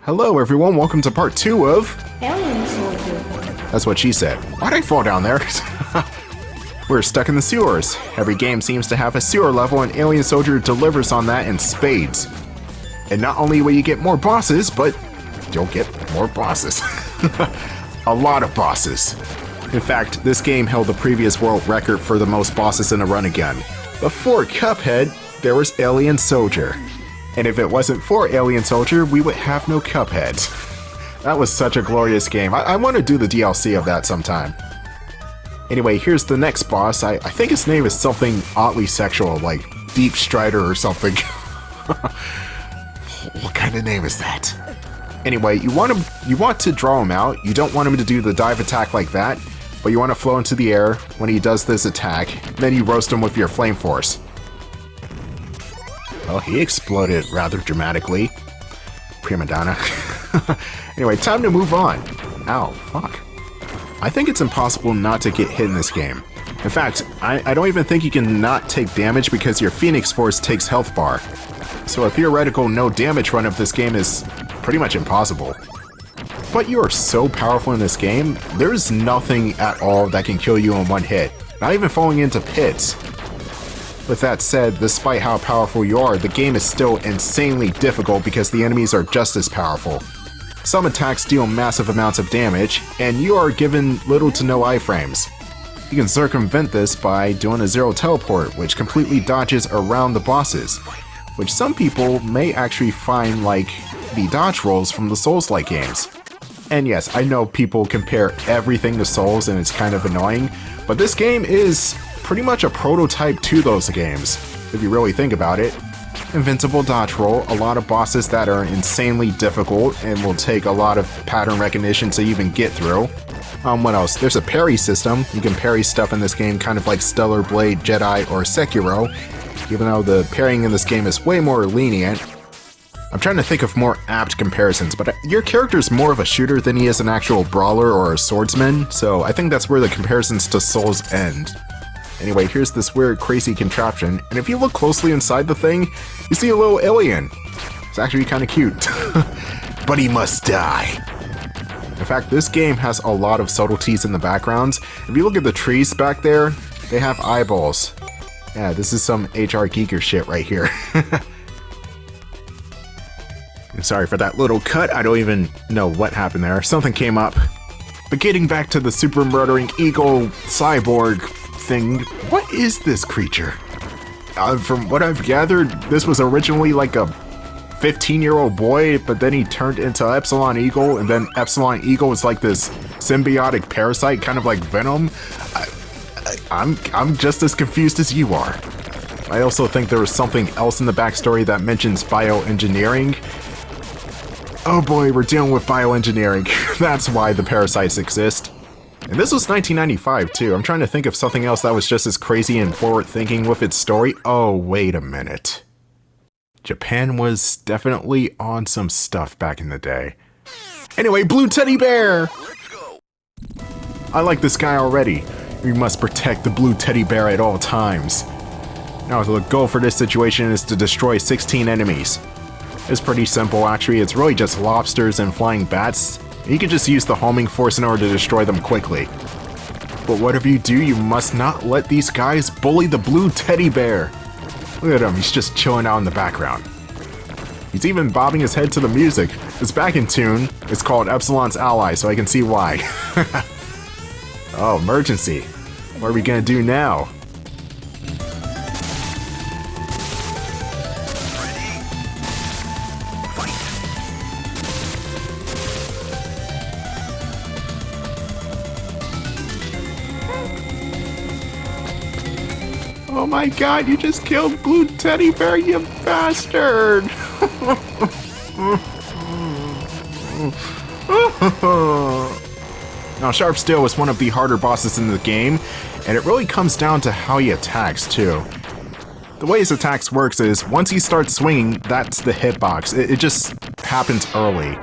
Hello everyone, welcome to part 2 of... Alien soldier. That's what she said. Why'd I fall down there? We're stuck in the sewers. Every game seems to have a sewer level and Alien Soldier delivers on that in spades. And not only will you get more bosses, but you'll get more bosses. A lot of bosses. In fact, this game held the previous world record for the most bosses in a run again. Before Cuphead, there was Alien Soldier. And if it wasn't for Alien Soldier, we would have no Cuphead. That was such a glorious game. I want to do the DLC of that sometime. Anyway, here's the next boss. I think his name is something oddly sexual, like Deep Strider or something. What kind of name is that? Anyway, you want to draw him out. You don't want him to do the dive attack like that, but you want to flow into the air when he does this attack. Then you roast him with your flame force. Well, he exploded rather dramatically. Prima donna. Anyway, time to move on. Ow, fuck. I think it's impossible not to get hit in this game. In fact, I don't even think you can not take damage because your Phoenix Force takes health bar. So a theoretical no damage run of this game is pretty much impossible. But you are so powerful in this game, there's nothing at all that can kill you in one hit. Not even falling into pits. With that said, despite how powerful you are, the game is still insanely difficult because the enemies are just as powerful. Some attacks deal massive amounts of damage, and you are given little to no iframes. You can circumvent this by doing a zero teleport, which completely dodges around the bosses, which some people may actually find like the dodge rolls from the Souls-like games. And yes, I know people compare everything to Souls and it's kind of annoying, but this game is pretty much a prototype to those games, if you really think about it. Invincible dodge roll, a lot of bosses that are insanely difficult and will take a lot of pattern recognition to even get through. What else? There's a parry system. You can parry stuff in this game kind of like Stellar Blade, Jedi, or Sekiro, even though the parrying in this game is way more lenient. I'm trying to think of more apt comparisons, but your character's more of a shooter than he is an actual brawler or a swordsman, so I think that's where the comparisons to Souls end. Anyway, here's this weird, crazy contraption, and if you look closely inside the thing, you see a little alien. It's actually kind of cute. But he must die. In fact, this game has a lot of subtleties in the backgrounds. If you look at the trees back there, they have eyeballs. Yeah, this is some HR geeker shit right here. I'm sorry for that little cut, I don't even know what happened there. Something came up. But getting back to the super murdering eagle cyborg thing, what is this creature? From what I've gathered, this was originally like a 15-year-old boy, but then he turned into Epsilon Eagle, and then Epsilon Eagle is like this symbiotic parasite, kind of like Venom. I'm just as confused as you are. I also think there was something else in the backstory that mentions bioengineering. Oh boy, we're dealing with bioengineering. That's why the parasites exist. And this was 1995 too. I'm trying to think of something else that was just as crazy and forward-thinking with its story. Oh, wait a minute. Japan was definitely on some stuff back in the day. Anyway, blue teddy bear! I like this guy already. We must protect the blue teddy bear at all times. Now the goal for this situation is to destroy 16 enemies. It's pretty simple actually, it's really just lobsters and flying bats. You can just use the homing force in order to destroy them quickly. But whatever you do, you must not let these guys bully the blue teddy bear. Look at him, he's just chilling out in the background. He's even bobbing his head to the music. It's back in tune. It's called Epsilon's Ally, so I can see why. Oh, emergency. What are we gonna do now? Oh my god, you just killed Blue Teddy Bear, you bastard! Now, Sharp Steel is one of the harder bosses in the game, and it really comes down to how he attacks too. The way his attacks works is, once he starts swinging, that's the hitbox. It just happens early.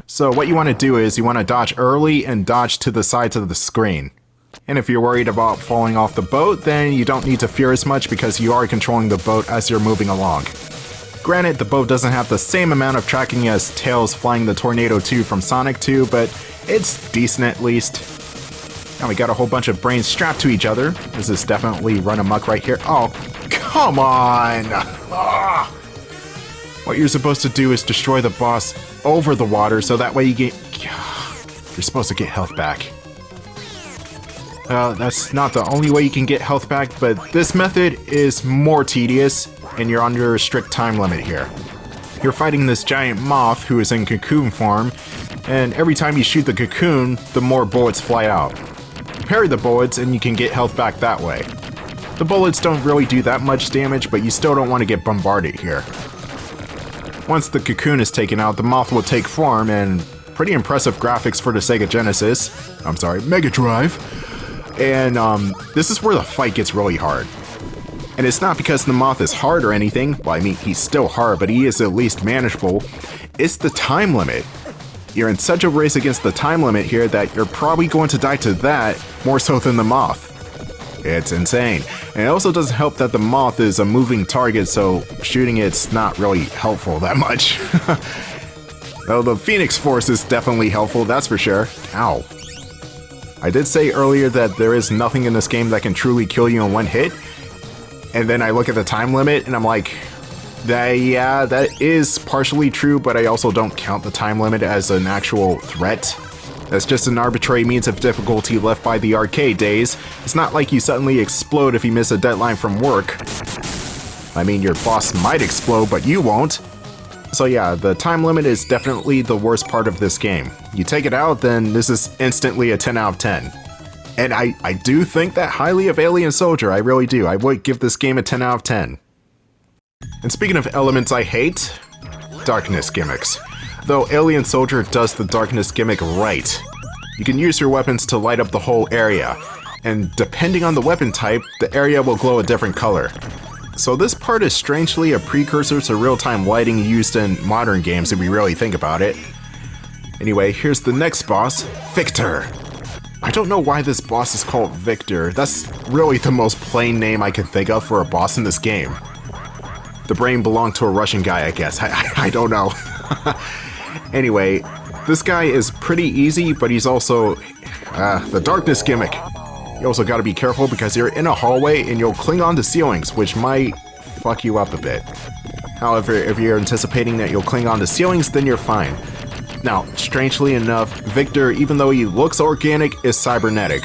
So what you want to do is, you want to dodge early and dodge to the sides of the screen. And if you're worried about falling off the boat, then you don't need to fear as much because you are controlling the boat as you're moving along. Granted, the bow doesn't have the same amount of tracking as Tails flying the Tornado 2 from Sonic 2, but it's decent at least. Now we got a whole bunch of brains strapped to each other. This is definitely run amok right here. Oh, come on! Ah. What you're supposed to do is destroy the boss over the water, so that way you're supposed to get health back. That's not the only way you can get health back, but this method is more tedious, and you're under a strict time limit here. You're fighting this giant moth who is in cocoon form, and every time you shoot the cocoon, the more bullets fly out. Parry the bullets and you can get health back that way. The bullets don't really do that much damage, but you still don't want to get bombarded here. Once the cocoon is taken out, the moth will take form, and pretty impressive graphics for the Sega Mega Drive. And this is where the fight gets really hard. And it's not because the moth is hard or anything. Well, I mean, he's still hard, but he is at least manageable. It's the time limit. You're in such a race against the time limit here that you're probably going to die to that more so than the moth. It's insane. And it also doesn't help that the moth is a moving target, so shooting it's not really helpful that much. Though the Phoenix Force is definitely helpful, that's for sure. Ow. I did say earlier that there is nothing in this game that can truly kill you in one hit. And then I look at the time limit and I'm like, yeah, that is partially true, but I also don't count the time limit as an actual threat. That's just an arbitrary means of difficulty left by the arcade days. It's not like you suddenly explode if you miss a deadline from work. I mean, your boss might explode, but you won't. So yeah, the time limit is definitely the worst part of this game. You take it out, then this is instantly a 10 out of 10. And I do think that highly of Alien Soldier, I really do. I would give this game a 10 out of 10. And speaking of elements I hate, darkness gimmicks. Though Alien Soldier does the darkness gimmick right. You can use your weapons to light up the whole area, and depending on the weapon type, the area will glow a different color. So this part is strangely a precursor to real-time lighting used in modern games if we really think about it. Anyway, here's the next boss, Victor. I don't know why this boss is called Victor. That's really the most plain name I can think of for a boss in this game. The brain belonged to a Russian guy, I guess. I don't know. Anyway, this guy is pretty easy, but he's also the darkness gimmick. You also gotta be careful because you're in a hallway and you'll cling on to ceilings, which might fuck you up a bit. However, if you're anticipating that you'll cling on to ceilings, then you're fine. Now, strangely enough, Victor, even though he looks organic, is cybernetic.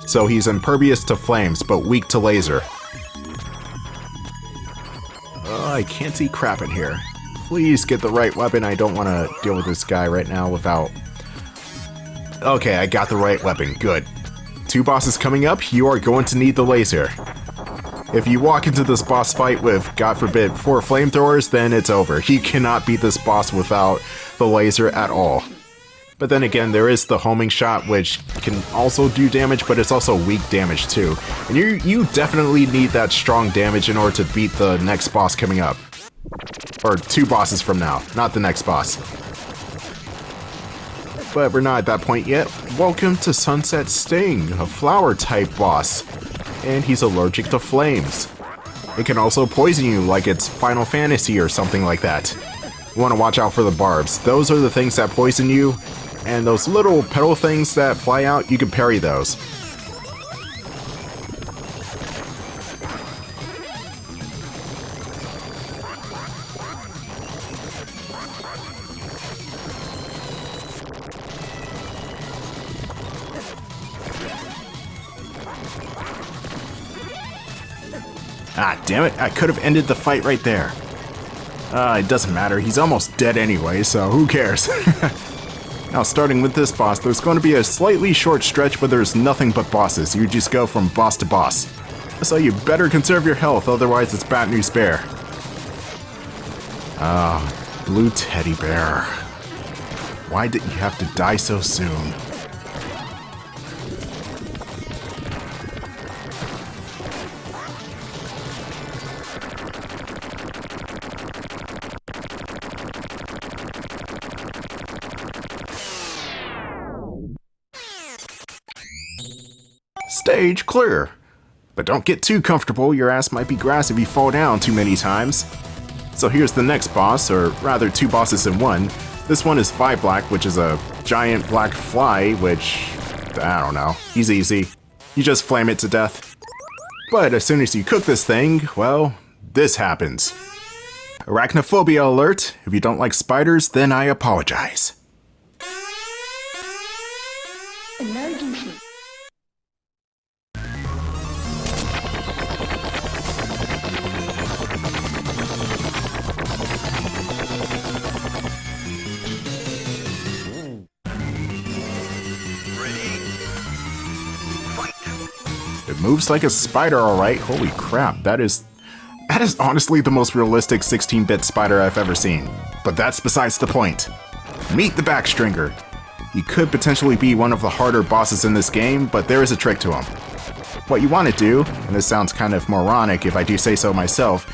So he's impervious to flames, but weak to laser. I can't see crap in here. Please get the right weapon. I don't want to deal with this guy right now without... Okay, I got the right weapon. Good. 2 bosses coming up, you are going to need the laser. If you walk into this boss fight with, God forbid, 4 flamethrowers, then it's over. You cannot beat this boss without the laser at all. But then again, there is the homing shot, which can also do damage, but it's also weak damage too. And you definitely need that strong damage in order to beat the next boss coming up. Or 2 bosses from now, not the next boss. But we're not at that point yet. Welcome to Sunset Sting, a flower-type boss. And he's allergic to flames. It can also poison you like it's Final Fantasy or something like that. You want to watch out for the barbs. Those are the things that poison you. And those little petal things that fly out, you can parry those. Ah, damn it, I could have ended the fight right there. It doesn't matter, he's almost dead anyway, so who cares? Now, starting with this boss, there's going to be a slightly short stretch where there's nothing but bosses. You just go from boss to boss. So you better conserve your health, otherwise it's bad news bear. Ah, blue teddy bear. Why did you have to die so soon? Stage clear. But don't get too comfortable, your ass might be grass if you fall down too many times. So here's the next boss, or rather two bosses in one. This one is Fly Black, which is a giant black fly, which, I don't know, he's easy. You just flame it to death. But as soon as you cook this thing, well, this happens. Arachnophobia alert. If you don't like spiders, then I apologize. Emergency. It moves like a spider, alright. Holy crap, that is honestly the most realistic 16-bit spider I've ever seen. But that's besides the point. Meet the Backstringer. He could potentially be one of the harder bosses in this game, but there is a trick to him. What you want to do, and this sounds kind of moronic if I do say so myself,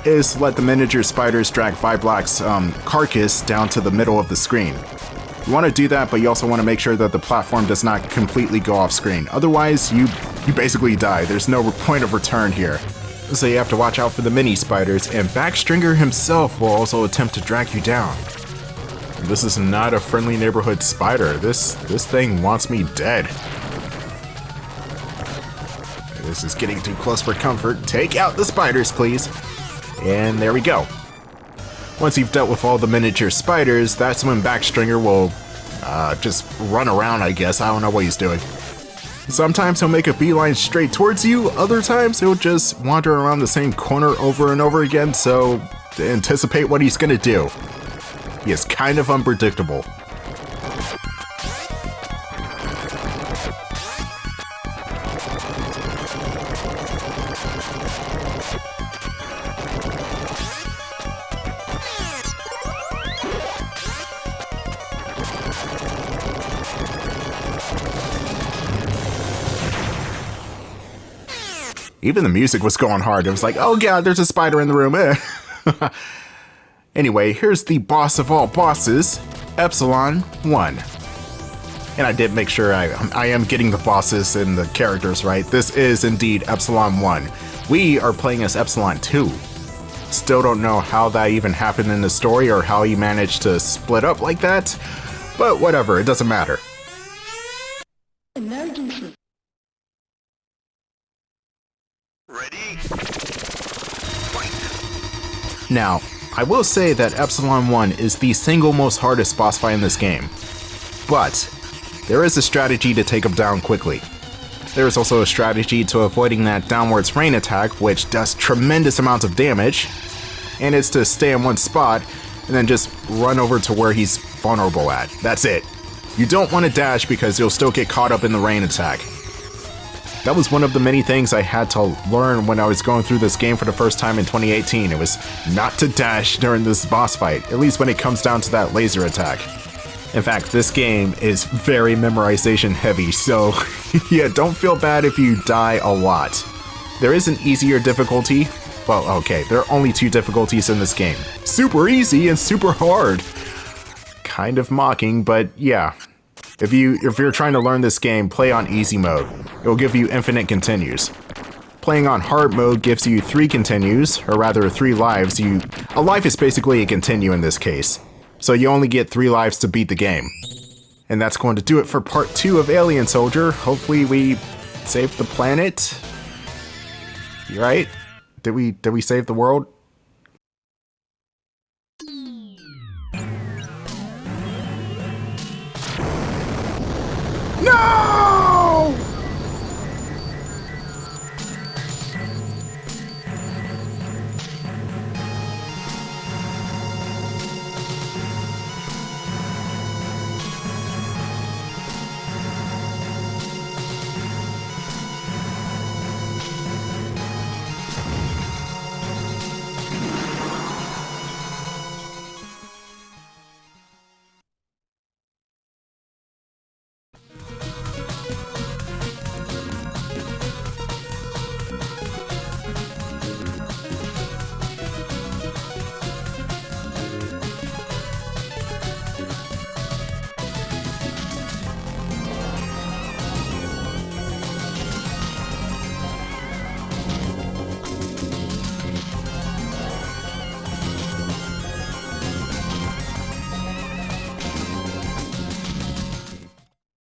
is let the miniature spiders drag Viblack's carcass down to the middle of the screen. You want to do that, but you also want to make sure that the platform does not completely go off screen. Otherwise, you basically die. There's no point of return here. So you have to watch out for the mini spiders, and Backstringer himself will also attempt to drag you down. This is not a friendly neighborhood spider. This thing wants me dead. This is getting too close for comfort. Take out the spiders, please. And there we go. Once you've dealt with all the miniature spiders, that's when Backstringer will just run around, I guess. I don't know what he's doing. Sometimes he'll make a beeline straight towards you, other times he'll just wander around the same corner over and over again, so anticipate what he's gonna do. He is kind of unpredictable. Even the music was going hard. It was like, oh god, there's a spider in the room. Anyway, here's the boss of all bosses, Epsilon 1. And I did make sure I am getting the bosses and the characters right. This is indeed Epsilon 1. We are playing as Epsilon 2. Still don't know how that even happened in the story or how he managed to split up like that. But whatever, it doesn't matter. Emergency. Now, I will say that Epsilon 1 is the single most hardest boss fight in this game, but there is a strategy to take him down quickly. There is also a strategy to avoiding that downwards rain attack, which does tremendous amounts of damage, and it's to stay in one spot and then just run over to where he's vulnerable at. That's it. You don't want to dash because you'll still get caught up in the rain attack. That was one of the many things I had to learn when I was going through this game for the first time in 2018. It was not to dash during this boss fight, at least when it comes down to that laser attack. In fact, this game is very memorization heavy, so yeah, don't feel bad if you die a lot. There is an easier difficulty. Well, okay, there are only two difficulties in this game. Super easy and super hard. Kind of mocking, but yeah. If you're trying to learn this game, play on easy mode. It will give you infinite continues. Playing on hard mode gives you 3 continues, or rather 3 lives. A life is basically a continue in this case. So you only get 3 lives to beat the game. And that's going to do it for part 2 of Alien Soldier. Hopefully we saved the planet. You right? Did we save the world? No!